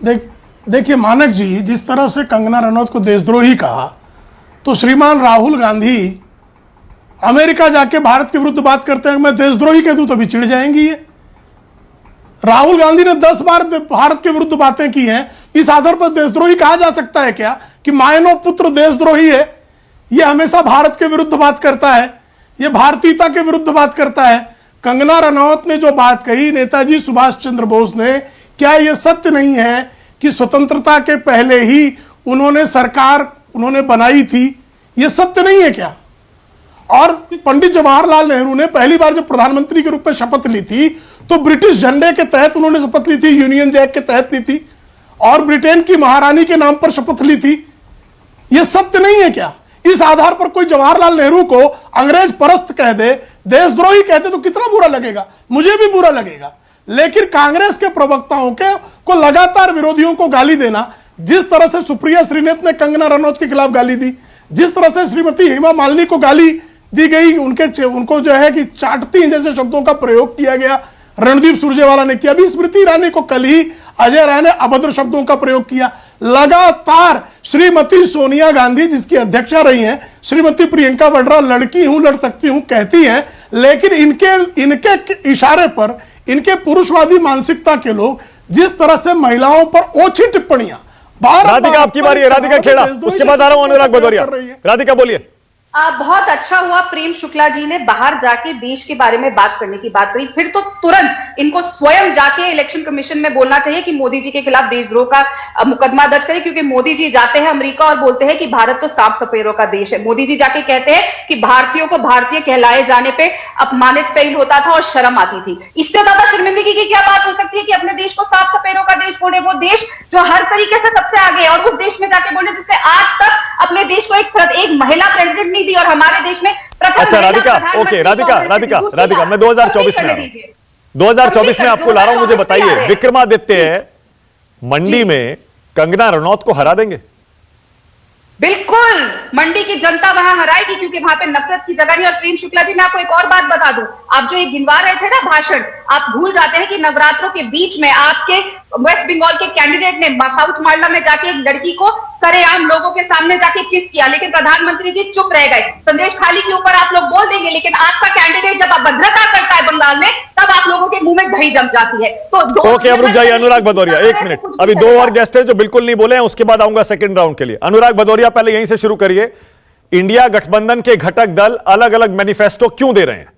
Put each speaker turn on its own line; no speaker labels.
देखिए मानक जी, जिस तरह से कंगना रनौत को देशद्रोही कहा, तो श्रीमान राहुल गांधी अमेरिका जाके भारत के विरुद्ध बात करते हैं, मैं देशद्रोही कह दूं तो भी चिढ़ जाएंगी ये। राहुल गांधी ने 10 बार भारत के विरुद्ध बातें की हैं, इस आधार पर देशद्रोही कहा जा सकता है क्या कि मायनो पुत्र देशद्रोही है? ये हमेशा भारत के विरुद्ध बात करता है, ये भारतीयता के विरुद्ध बात करता है। कंगना रनौत ने जो बात कही नेताजी सुभाष चंद्र बोस ने, क्या यह सत्य नहीं है कि स्वतंत्रता के पहले ही उन्होंने सरकार बनाई थी? यह सत्य नहीं है क्या? और पंडित जवाहरलाल नेहरू ने पहली बार जब प्रधानमंत्री के रूप में शपथ ली थी तो ब्रिटिश झंडे के तहत उन्होंने शपथ ली थी, यूनियन जैक के तहत ली थी, और ब्रिटेन की महारानी के नाम पर शपथ ली थी। यह सत्य नहीं है क्या? इस आधार पर कोई जवाहरलाल नेहरू को अंग्रेज परस्त कह दे, देशद्रोही कहते तो कितना बुरा लगेगा? मुझे भी बुरा लगेगा। लेकिन कांग्रेस के प्रवक्ताओं को लगातार विरोधियों को गाली देना, जिस तरह से सुप्रिया श्रीनेत ने कंगना रनौत के खिलाफ गाली दी, जिस तरह से श्रीमती हेमा मालिनी को गाली दी गई, उनको जो है कि चाटती हैं जैसे शब्दों का प्रयोग किया गया, रणदीप सुरजेवाला ने किया, अभी स्मृति ईरानी को कल ही अजय राय ने अभद्र शब्दों का प्रयोग किया। लगातार श्रीमती सोनिया गांधी जिसकी अध्यक्षा रही हैं, श्रीमती प्रियंका वाड्रा लड़की हूं, लड़ सकती हूं कहती हैं, लेकिन इनके इशारे पर इनके पुरुषवादी मानसिकता के लोग जिस तरह से महिलाओं पर ओछी टिप्पणियां,
राधिका आपकी बारी है, राधिका खेड़ा, उसके बाद आ रहा हूं अनुराग भदौरिया। राधिका बोलिए।
बहुत अच्छा हुआ प्रेम शुक्ला जी ने बाहर जाके देश के बारे में बात करने की बात करी, फिर तो तुरंत इनको स्वयं जाके इलेक्शन कमीशन में बोलना चाहिए कि मोदी जी के खिलाफ देशद्रोह का मुकदमा दर्ज करें, क्योंकि मोदी जी जाते हैं अमेरिका और बोलते हैं कि भारत तो सांप सपेरों का देश है। मोदी जी जाके कहते हैं कि भारतीयों को भारतीय कहलाए जाने पे अपमानित फील होता था और शर्म आती थी। इससे ज्यादा शर्मिंदगी की क्या बात हो सकती है कि अपने देश को सांप सपेरों का देश बोले, वो देश जो हर तरीके से सबसे आगे है, और उस देश में जाके बोले जिसने आज तक अपने देश को एक महिला प्रेसिडेंट नहीं दी, और हमारे देश में
अच्छा राधिका, ओके राधिका मैं 2024 में आपको ला रहा हूं। मुझे बताइए, विक्रमादित्य मंडी में कंगना रनौत को हरा देंगे?
बिल्कुल, मंडी की जनता वहां हराएगी, क्योंकि वहां पे नफरत की जगह नहीं। और प्रेम शुक्ला जी, मैं आपको एक और बात बता दूं, आप जो ये गिनवा रहे थे ना भाषण, आप भूल जाते हैं कि नवरात्रों के बीच में आपके वेस्ट बंगाल के कैंडिडेट ने साउथ मालदा में जाके एक लड़की को सरेआम लोगों के सामने जाके किस किया, लेकिन प्रधानमंत्री जी चुप रह गए। संदेश खाली के ऊपर आप लोग बोल देंगे, लेकिन आपका कैंडिडेट जब अभद्रता करता है बंगाल में, तब आप लोगों के मुंह में दही जम जाती है। तो
ओके, अब रुक जाइए अनुराग भदौरिया, 1 मिनट, अभी 2 और गेस्ट है जो बिल्कुल नहीं बोले हैं, उसके बाद आऊंगा सेकंड राउंड के लिए। अनुराग भदौरिया, पहले यहीं से शुरू करिए। इंडिया गठबंधन के घटक दल अलग अलग मैनिफेस्टो क्यों दे रहे हैं?